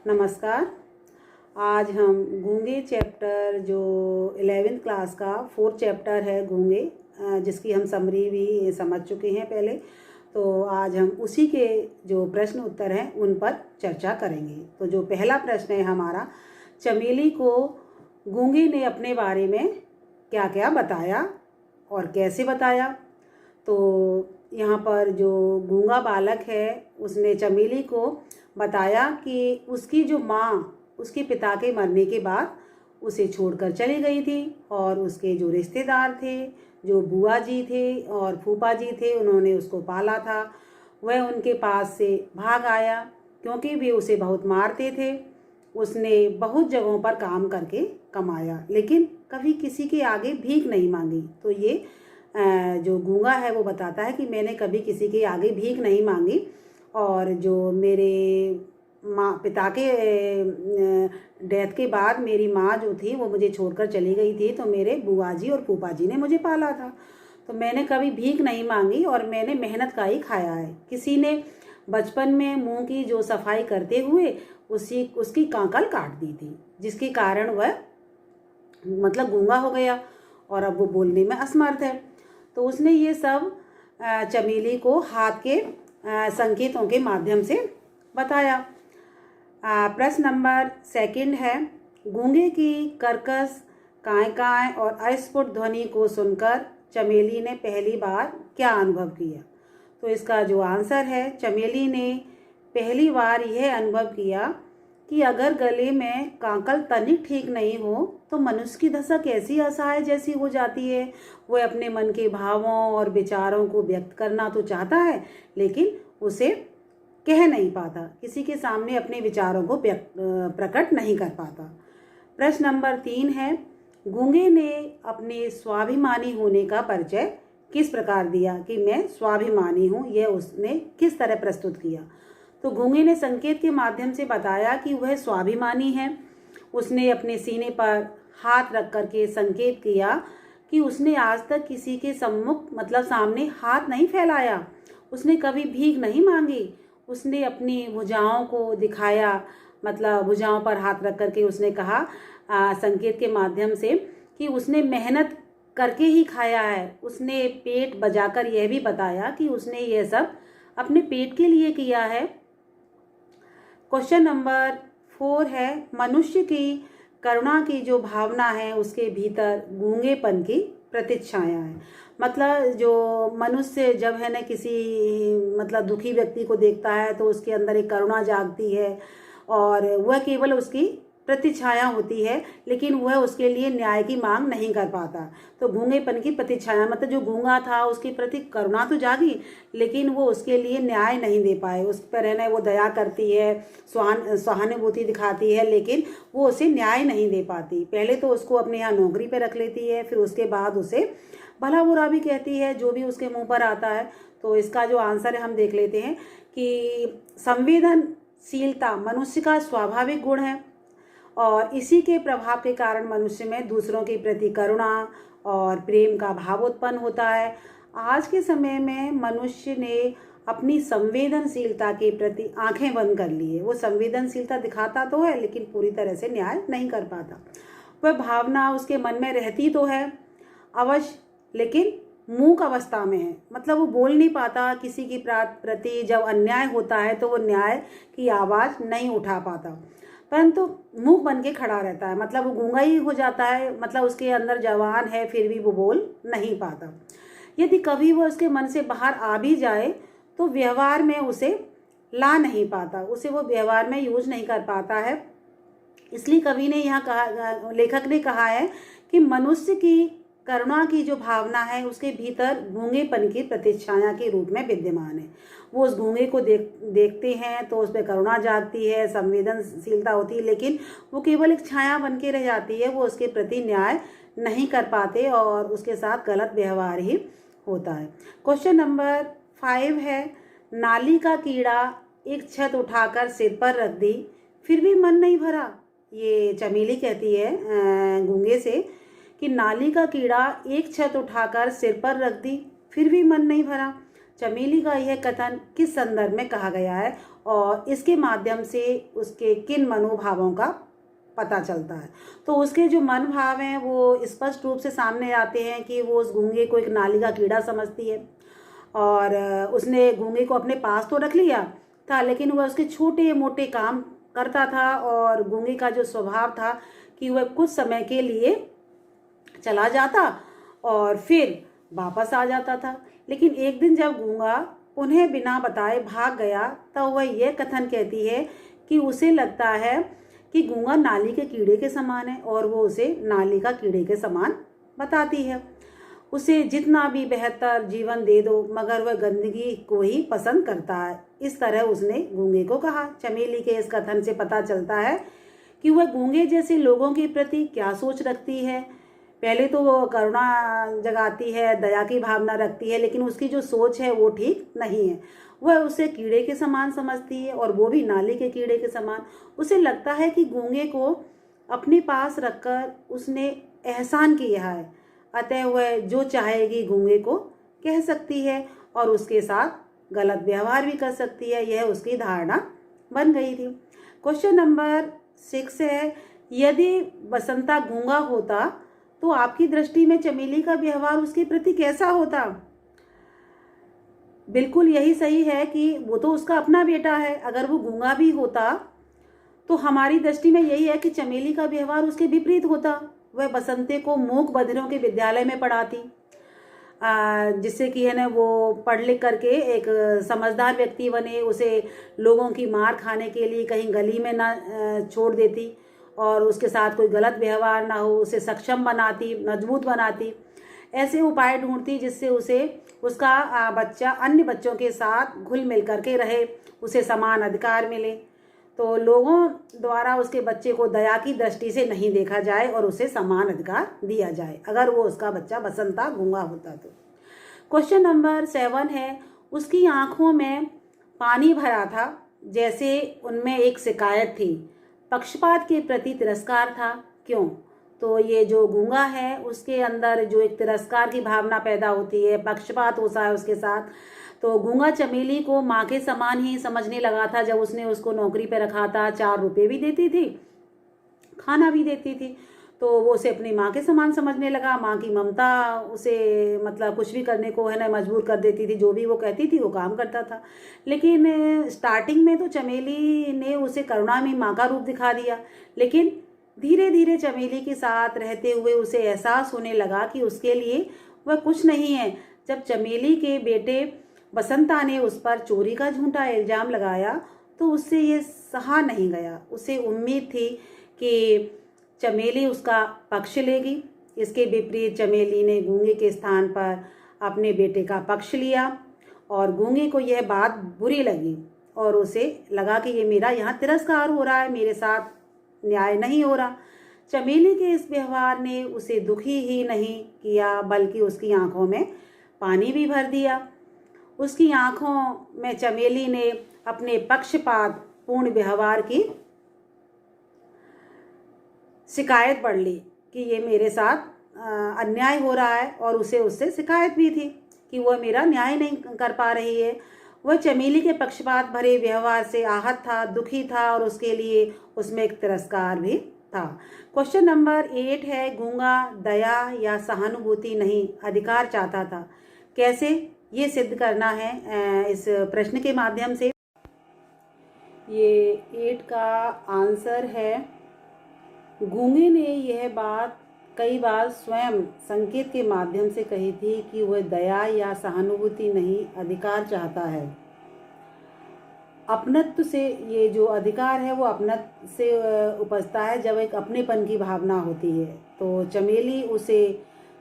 नमस्कार। आज हम गूंगे चैप्टर जो 11th क्लास का 4th चैप्टर है गूंगे, जिसकी हम समरी भी समझ चुके हैं पहले। तो आज हम उसी के जो प्रश्न उत्तर हैं उन पर चर्चा करेंगे। तो जो पहला प्रश्न है हमारा, चमेली को गूंगे ने अपने बारे में क्या क्या बताया और कैसे बताया। तो यहाँ पर जो गूंगा बालक है उसने चमेली को बताया कि उसकी जो माँ उसके पिता के मरने के बाद उसे छोड़कर चली गई थी और उसके जो रिश्तेदार थे, जो बुआ जी थे और फूफा जी थे, उन्होंने उसको पाला था। वह उनके पास से भाग आया क्योंकि वे उसे बहुत मारते थे। उसने बहुत जगहों पर काम करके कमाया लेकिन कभी किसी के आगे भीख नहीं मांगी। तो ये जो गूंगा है वो बताता है कि मैंने कभी किसी के आगे भीख नहीं मांगी और जो मेरे पिता के डेथ के बाद मेरी माँ जो थी वो मुझे छोड़कर चली गई थी, तो मेरे बुआ जी और फूफा जी ने मुझे पाला था। तो मैंने कभी भीख नहीं मांगी और मैंने मेहनत का ही खाया है। किसी ने बचपन में मुंह की जो सफाई करते हुए उसकी कांकल काट दी थी, जिसके कारण वह मतलब गूंगा हो गया और अब वो बोलने में असमर्थ है। तो उसने ये सब चमेली को हाथ के संकेतों के माध्यम से बताया। प्रश्न नंबर 2 है, गूंगे की कर्कश काँय काँय और अस्फुट ध्वनि को सुनकर चमेली ने पहली बार क्या अनुभव किया। तो इसका जो आंसर है, चमेली ने पहली बार यह अनुभव किया कि अगर गले में कांकल तनिक ठीक नहीं हो तो मनुष्य की दशा कैसी असहाय जैसी हो जाती है। वह अपने मन के भावों और विचारों को व्यक्त करना तो चाहता है लेकिन उसे कह नहीं पाता, किसी के सामने अपने विचारों को प्रकट नहीं कर पाता। प्रश्न नंबर 3 है, गूंगे ने अपने स्वाभिमानी होने का परिचय किस प्रकार दिया कि मैं स्वाभिमानी हूँ, यह उसने किस तरह प्रस्तुत किया। तो गूंगे ने संकेत के माध्यम से बताया कि वह स्वाभिमानी है। उसने अपने सीने पर हाथ रख करके संकेत किया कि उसने आज तक किसी के सम्मुख मतलब सामने हाथ नहीं फैलाया, उसने कभी भीख नहीं मांगी। उसने अपनी भुजाओं को दिखाया, मतलब भुजाओं पर हाथ रख करके उसने कहा संकेत के माध्यम से कि उसने मेहनत करके ही खाया है। उसने पेट बजाकर यह भी बताया कि उसने यह सब अपने पेट के लिए किया है। क्वेश्चन नंबर 4 है, मनुष्य की करुणा की जो भावना है उसके भीतर गूंगेपन की प्रतिच्छाया है। मतलब जो मनुष्य जब है ना किसी मतलब दुखी व्यक्ति को देखता है तो उसके अंदर एक करुणा जागती है और वह केवल उसकी प्रतिच्छाया होती है, लेकिन वह उसके लिए न्याय की मांग नहीं कर पाता। तो गूंगेपन की प्रतिच्छाया मतलब जो गूंगा था उसके प्रति करुणा तो जागी लेकिन वो उसके लिए न्याय नहीं दे पाए। उस पर है ना वो दया करती है, सहानुभूति दिखाती है, लेकिन वो उसे न्याय नहीं दे पाती। पहले तो उसको अपने यहाँ नौकरी पर रख लेती है, फिर उसके बाद उसे भला बुरा भी कहती है जो भी उसके मुंह पर आता है। तो इसका जो आंसर है हम देख लेते हैं कि संवेदनशीलता मनुष्य का स्वाभाविक गुण है और इसी के प्रभाव के कारण मनुष्य में दूसरों के प्रति करुणा और प्रेम का भाव उत्पन्न होता है। आज के समय में मनुष्य ने अपनी संवेदनशीलता के प्रति आंखें बंद कर ली है। वो संवेदनशीलता दिखाता तो है लेकिन पूरी तरह से न्याय नहीं कर पाता। वह भावना उसके मन में रहती तो है अवश्य, लेकिन मूक अवस्था में है, मतलब वो बोल नहीं पाता। किसी के प्रति जब अन्याय होता है तो वो न्याय की आवाज़ नहीं उठा पाता, परंतु मुंह बन के खड़ा रहता है, मतलब वो गूंगा ही हो जाता है। मतलब उसके अंदर जवान है फिर भी वो बोल नहीं पाता। यदि कभी वो उसके मन से बाहर आ भी जाए तो व्यवहार में उसे ला नहीं पाता, उसे वो व्यवहार में यूज नहीं कर पाता है। इसलिए कवि ने यहाँ कहा, लेखक ने कहा है कि मनुष्य की करुणा की जो भावना है उसके भीतर गूंगेपन की प्रतिच्छाया के रूप में विद्यमान है। वो उस गूंगे को देखते हैं तो उस पर करुणा जागती है, संवेदनशीलता होती है, लेकिन वो केवल एक छाया बन के रह जाती है। वो उसके प्रति न्याय नहीं कर पाते और उसके साथ गलत व्यवहार ही होता है। क्वेश्चन नंबर 5 है, नाली का कीड़ा एक छत उठाकर सिर पर रख दी फिर भी मन नहीं भरा। ये चमेली कहती है गूंगे से कि नाली का कीड़ा एक छत उठाकर सिर पर रख दी फिर भी मन नहीं भरा। चमेली का यह कथन किस संदर्भ में कहा गया है और इसके माध्यम से उसके किन मनोभावों का पता चलता है। तो उसके जो मन भाव हैं वो स्पष्ट रूप से सामने आते हैं कि वो उस गूंगे को एक नाली का कीड़ा समझती है और उसने गूंगे को अपने पास तो रख लिया था, लेकिन वह उसके छोटे मोटे काम करता था और गूंगे का जो स्वभाव था कि वह कुछ समय के लिए चला जाता और फिर वापस आ जाता था। लेकिन एक दिन जब गूंगा उन्हें बिना बताए भाग गया तो वह यह कथन कहती है कि उसे लगता है कि गूंगा नाली के कीड़े के समान है और वो उसे नाली का कीड़े के समान बताती है। उसे जितना भी बेहतर जीवन दे दो मगर वह गंदगी को ही पसंद करता है। इस तरह उसने गूंगे को कहा। चमेली के इस कथन से पता चलता है कि वह गूंगे जैसे लोगों के प्रति क्या सोच रखती है। पहले तो वो करुणा जगाती है, दया की भावना रखती है, लेकिन उसकी जो सोच है वो ठीक नहीं है। वह उसे कीड़े के समान समझती है और वो भी नाली के कीड़े के समान। उसे लगता है कि गूंगे को अपने पास रखकर उसने एहसान किया है, अतः वह जो चाहेगी गूंगे को कह सकती है और उसके साथ गलत व्यवहार भी कर सकती है। यह उसकी धारणा बन गई थी। क्वेश्चन नंबर 6 है, यदि बसंता गूंगा होता तो आपकी दृष्टि में चमेली का व्यवहार उसके प्रति कैसा होता? बिल्कुल यही सही है कि वो तो उसका अपना बेटा है। अगर वो गूंगा भी होता तो हमारी दृष्टि में यही है कि चमेली का व्यवहार उसके विपरीत होता। वह बसंते को मूक बधिरों के विद्यालय में पढ़ाती, जिससे कि है ना वो पढ़ लिख करके एक समझदार व्यक्ति बने। उसे लोगों की मार खाने के लिए कहीं गली में ना छोड़ देती और उसके साथ कोई गलत व्यवहार ना हो। उसे सक्षम बनाती, मजबूत बनाती, ऐसे उपाय ढूंढती जिससे उसे उसका बच्चा अन्य बच्चों के साथ घुल मिल करके रहे, उसे समान अधिकार मिले। तो लोगों द्वारा उसके बच्चे को दया की दृष्टि से नहीं देखा जाए और उसे समान अधिकार दिया जाए, अगर वो उसका बच्चा बसंता गूंगा होता तो। क्वेश्चन नंबर 7 है, उसकी आंखों में पानी भरा था जैसे उनमें एक शिकायत थी, पक्षपात के प्रति तिरस्कार था, क्यों? तो ये जो गूंगा है उसके अंदर जो एक तिरस्कार की भावना पैदा होती है, पक्षपात होता है उसके साथ। तो गूंगा चमेली को माँ के समान ही समझने लगा था जब उसने उसको नौकरी पे रखा था। 4 रुपये भी देती थी, खाना भी देती थी, तो वो उसे अपनी माँ के समान समझने लगा। माँ की ममता उसे मतलब कुछ भी करने को है ना मजबूर कर देती थी, जो भी वो कहती थी वो काम करता था। लेकिन स्टार्टिंग में तो चमेली ने उसे करुणा में माँ का रूप दिखा दिया, लेकिन धीरे धीरे चमेली के साथ रहते हुए उसे एहसास होने लगा कि उसके लिए वह कुछ नहीं है। जब चमेली के बेटे बसंता ने उस पर चोरी का झूठा इल्जाम लगाया तो उससे ये सहा नहीं गया। उसे उम्मीद थी कि चमेली उसका पक्ष लेगी। इसके विपरीत चमेली ने गूंगे के स्थान पर अपने बेटे का पक्ष लिया और गूंगे को यह बात बुरी लगी और उसे लगा कि ये मेरा यहाँ तिरस्कार हो रहा है, मेरे साथ न्याय नहीं हो रहा। चमेली के इस व्यवहार ने उसे दुखी ही नहीं किया बल्कि उसकी आंखों में पानी भी भर दिया। उसकी आंखों में चमेली ने अपने पक्षपात पूर्ण व्यवहार की शिकायत पढ़ ली कि ये मेरे साथ अन्याय हो रहा है और उसे उससे शिकायत भी थी कि वह मेरा न्याय नहीं कर पा रही है। वह चमेली के पक्षपात भरे व्यवहार से आहत था, दुखी था और उसके लिए उसमें एक तिरस्कार भी था। क्वेश्चन नंबर 8 है, गूंगा दया या सहानुभूति नहीं अधिकार चाहता था, कैसे? ये सिद्ध करना है इस प्रश्न के माध्यम से। ये 8 का आंसर है, गूंगे ने यह बात कई बार स्वयं संकेत के माध्यम से कही थी कि वह दया या सहानुभूति नहीं अधिकार चाहता है। अपनत्व से, ये जो अधिकार है वो अपनत्व से उपजता है जब एक अपनेपन की भावना होती है। तो चमेली उसे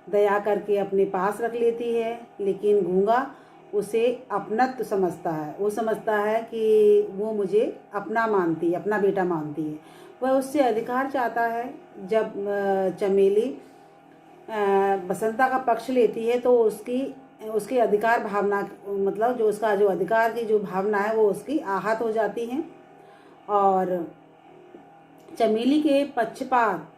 दया करके अपने पास रख लेती है, लेकिन गूंगा उसे अपनत्व समझता है। वो समझता है कि वो मुझे अपना मानती है, अपना बेटा मानती है। वह उससे अधिकार चाहता है। जब चमेली बसंता का पक्ष लेती है तो उसकी अधिकार भावना, मतलब जो उसका जो अधिकार की जो भावना है वो उसकी आहत हो जाती है और चमेली के पक्षपात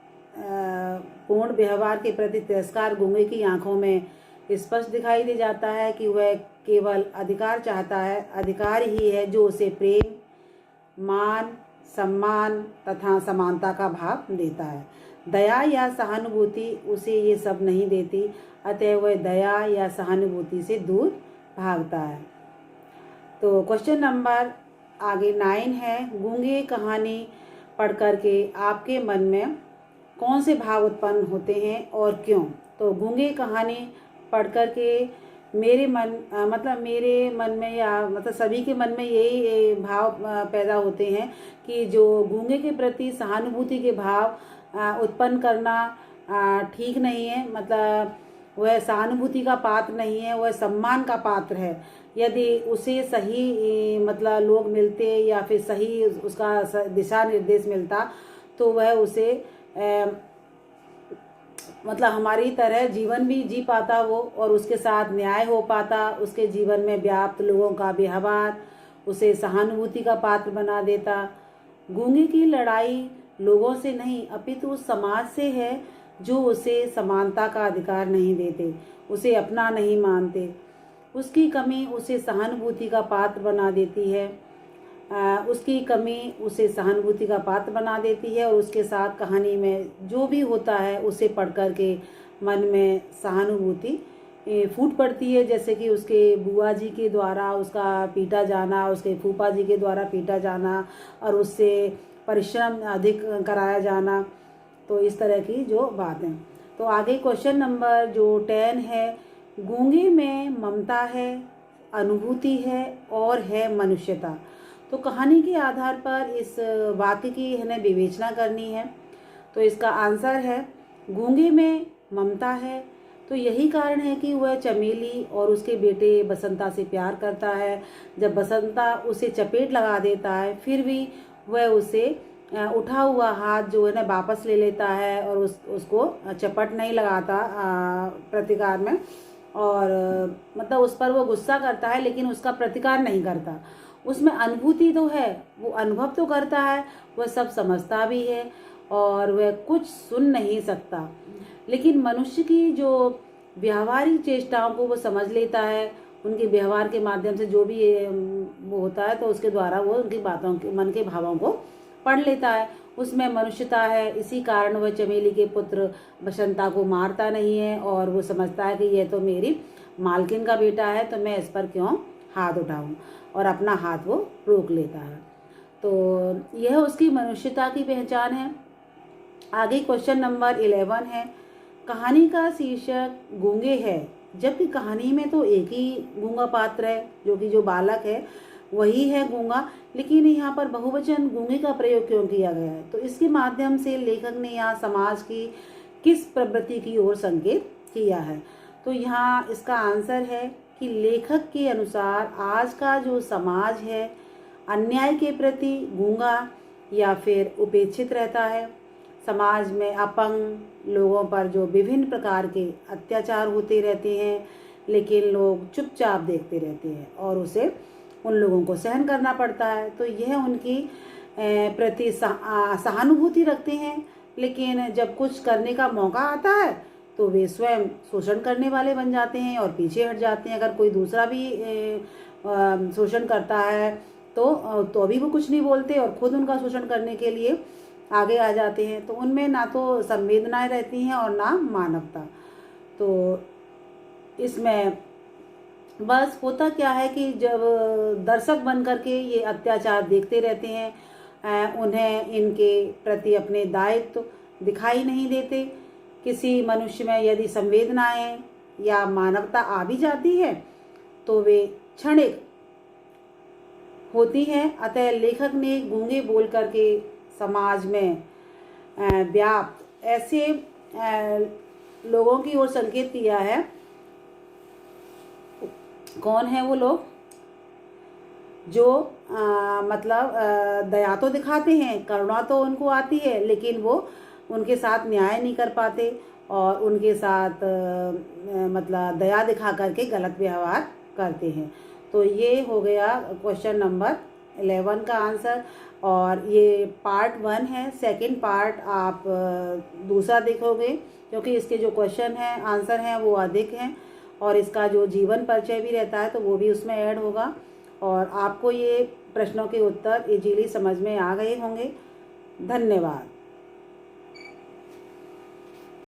पूर्ण व्यवहार के प्रति तिरस्कार गूंगे की आंखों में स्पष्ट दिखाई दे जाता है कि वह केवल अधिकार चाहता है, अधिकार ही है जो उसे प्रेम, मान, सम्मान तथा समानता का भाव देता है। दया या सहानुभूति उसे ये सब नहीं देती, अतः वह दया या सहानुभूति से दूर भागता है। तो क्वेश्चन नंबर आगे 9 है, गूंगे कहानी पढ़ कर के आपके मन में कौन से भाव उत्पन्न होते हैं और क्यों? तो गूंगे कहानी पढ़ कर के मेरे मन में या मतलब सभी के मन में यही भाव पैदा होते हैं कि जो गूंगे के प्रति सहानुभूति के भाव उत्पन्न करना ठीक नहीं है। मतलब वह सहानुभूति का पात्र नहीं है, वह सम्मान का पात्र है। यदि उसे सही मतलब लोग मिलते या फिर सही उसका दिशा निर्देश मिलता तो वह उसे मतलब हमारी तरह जीवन भी जी पाता वो, और उसके साथ न्याय हो पाता। उसके जीवन में व्याप्त लोगों का व्यवहार उसे सहानुभूति का पात्र बना देता। गूंगे की लड़ाई लोगों से नहीं अपितु उस समाज से है जो उसे समानता का अधिकार नहीं देते, उसे अपना नहीं मानते। उसकी कमी उसे सहानुभूति का पात्र बना देती है। उसकी कमी उसे सहानुभूति का पात्र बना देती है और उसके साथ कहानी में जो भी होता है उसे पढ़ कर के मन में सहानुभूति फूट पड़ती है। जैसे कि उसके बुआ जी के द्वारा उसका पीटा जाना, उसके फूफा जी के द्वारा पीटा जाना और उससे परिश्रम अधिक कराया जाना। तो इस तरह की जो बातें। तो आगे क्वेश्चन नंबर जो 10 है, गूंगे में ममता है, अनुभूति है और है मनुष्यता। तो कहानी के आधार पर इस वाक्य की हमें विवेचना करनी है। तो इसका आंसर है गूंगे में ममता है। तो यही कारण है कि वह चमेली और उसके बेटे बसंता से प्यार करता है। जब बसंता उसे चपेट लगा देता है फिर भी वह उसे उठा हुआ हाथ जो है ना वापस ले लेता है और उसको चपट नहीं लगाता प्रतिकार में, और मतलब उस पर वो गुस्सा करता है लेकिन उसका प्रतिकार नहीं करता। उसमें अनुभूति तो है, वो अनुभव तो करता है, वह सब समझता भी है और वह कुछ सुन नहीं सकता, लेकिन मनुष्य की जो व्यावहारिक चेष्टाओं को वो समझ लेता है। उनके व्यवहार के माध्यम से जो भी वो होता है तो उसके द्वारा वो उनकी बातों के मन के भावों को पढ़ लेता है। उसमें मनुष्यता है, इसी कारण वह चमेली के पुत्र बसंता को मारता नहीं है और वो समझता है कि यह तो मेरी मालकिन का बेटा है तो मैं इस पर क्यों हाथ उठाऊं, और अपना हाथ वो रोक लेता है। तो यह उसकी मनुष्यता की पहचान है। आगे क्वेश्चन नंबर 11 है, कहानी का शीर्षक गूंगे है जबकि कहानी में तो एक ही गूंगा पात्र है जो कि जो बालक है वही है गूंगा, लेकिन यहाँ पर बहुवचन गूंगे का प्रयोग क्यों किया गया है? तो इसके माध्यम से लेखक ने यहाँ समाज की किस प्रवृत्ति की ओर संकेत किया है? तो यहाँ इसका आंसर है कि लेखक के अनुसार आज का जो समाज है अन्याय के प्रति गूंगा या फिर उपेक्षित रहता है। समाज में अपंग लोगों पर जो विभिन्न प्रकार के अत्याचार होते रहते हैं लेकिन लोग चुपचाप देखते रहते हैं और उसे उन लोगों को सहन करना पड़ता है। तो यह उनकी प्रति सहानुभूति रखते हैं, लेकिन जब कुछ करने का मौका आता है तो वे स्वयं शोषण करने वाले बन जाते हैं और पीछे हट जाते हैं। अगर कोई दूसरा भी शोषण करता है तो भी वो कुछ नहीं बोलते और खुद उनका शोषण करने के लिए आगे आ जाते हैं। तो उनमें ना तो संवेदनाएं रहती हैं और ना मानवता। तो इसमें बस होता क्या है कि जब दर्शक बन करके ये अत्याचार देखते रहते हैं, उन्हें इनके प्रति अपने दायित्व दिखाई नहीं देते। किसी मनुष्य में यदि संवेदनाएं या मानवता आ भी जाती है तो वे क्षणिक होती हैं। अतः लेखक ने गूंगे बोल करके समाज में व्याप्त ऐसे लोगों की ओर संकेत किया है। कौन है वो लोग जो दया तो दिखाते हैं, करुणा तो उनको आती है, लेकिन वो उनके साथ न्याय नहीं कर पाते और उनके साथ दया दिखा करके गलत व्यवहार करते हैं। तो ये हो गया क्वेश्चन नंबर 11 का आंसर। और ये पार्ट 1 है, सेकंड पार्ट आप दूसरा देखोगे क्योंकि इसके जो क्वेश्चन हैं आंसर हैं वो अधिक हैं और इसका जो जीवन परिचय भी रहता है तो वो भी उसमें ऐड होगा। और आपको ये प्रश्नों के उत्तर इजीली समझ में आ गए होंगे। धन्यवाद।